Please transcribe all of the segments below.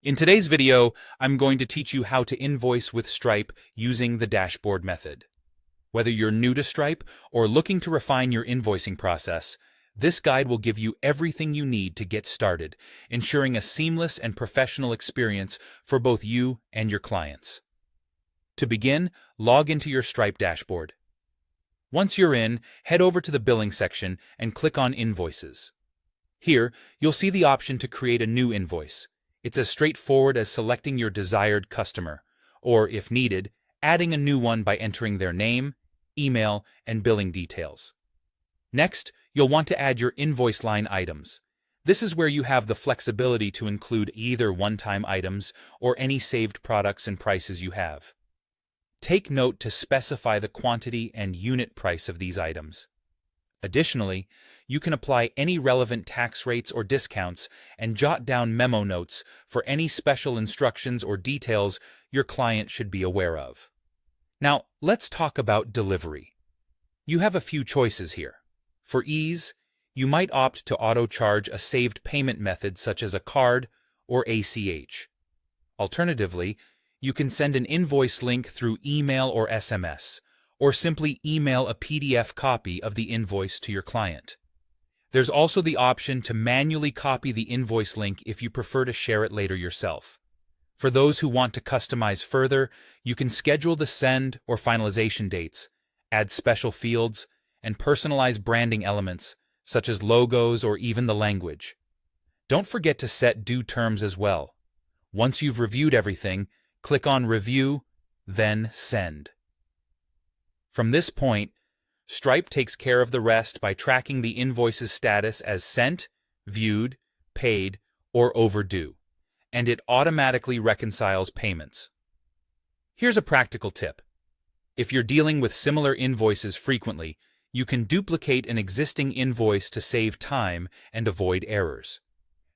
In today's video, I'm going to teach you how to invoice with Stripe using the dashboard method. Whether you're new to Stripe or looking to refine your invoicing process, this guide will give you everything you need to get started, ensuring a seamless and professional experience for both you and your clients. To begin, log into your Stripe dashboard. Once you're in, head over to the billing section and click on Invoices. Here, you'll see the option to create a new invoice. It's as straightforward as selecting your desired customer, or, if needed, adding a new one by entering their name, email, and billing details. Next, you'll want to add your invoice line items. This is where you have the flexibility to include either one-time items or any saved products and prices you have. Take note to specify the quantity and unit price of these items. Additionally, you can apply any relevant tax rates or discounts and jot down memo notes for any special instructions or details your client should be aware of. Now, let's talk about delivery. You have a few choices here. For ease, you might opt to auto-charge a saved payment method such as a card or ACH. Alternatively, you can send an invoice link through email or SMS, or simply email a PDF copy of the invoice to your client. There's also the option to manually copy the invoice link if you prefer to share it later yourself. For those who want to customize further, you can schedule the send or finalization dates, add special fields, and personalize branding elements, such as logos or even the language. Don't forget to set due terms as well. Once you've reviewed everything, click on Review, then Send. From this point, Stripe takes care of the rest by tracking the invoice's status as sent, viewed, paid, or overdue, and it automatically reconciles payments. Here's a practical tip. If you're dealing with similar invoices frequently, you can duplicate an existing invoice to save time and avoid errors.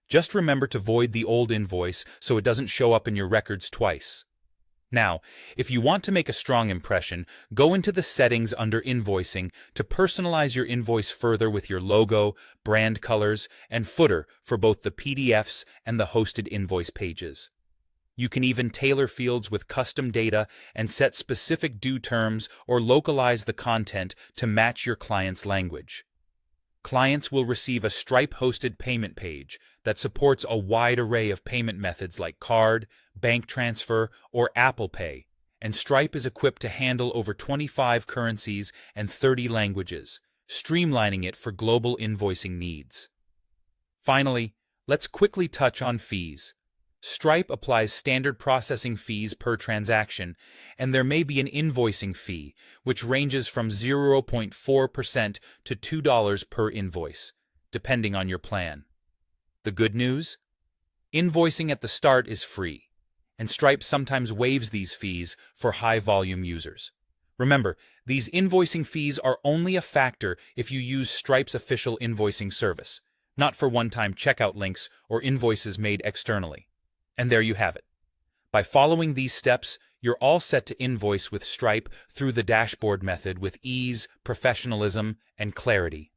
Just remember to void the old invoice so it doesn't show up in your records twice. Now, if you want to make a strong impression, go into the settings under invoicing to personalize your invoice further with your logo, brand colors, and footer for both the PDFs and the hosted invoice pages. You can even tailor fields with custom data and set specific due terms or localize the content to match your client's language. Clients will receive a Stripe-hosted payment page that supports a wide array of payment methods like card, bank transfer, or Apple Pay, and Stripe is equipped to handle over 25 currencies and 30 languages, streamlining it for global invoicing needs. Finally, let's quickly touch on fees. Stripe applies standard processing fees per transaction, and there may be an invoicing fee, which ranges from 0.4% to $2 per invoice, depending on your plan. The good news? Invoicing at the start is free, and Stripe sometimes waives these fees for high-volume users. Remember, these invoicing fees are only a factor if you use Stripe's official invoicing service, not for one-time checkout links or invoices made externally. And there you have it. By following these steps, you're all set to invoice with Stripe through the dashboard method with ease, professionalism, and clarity.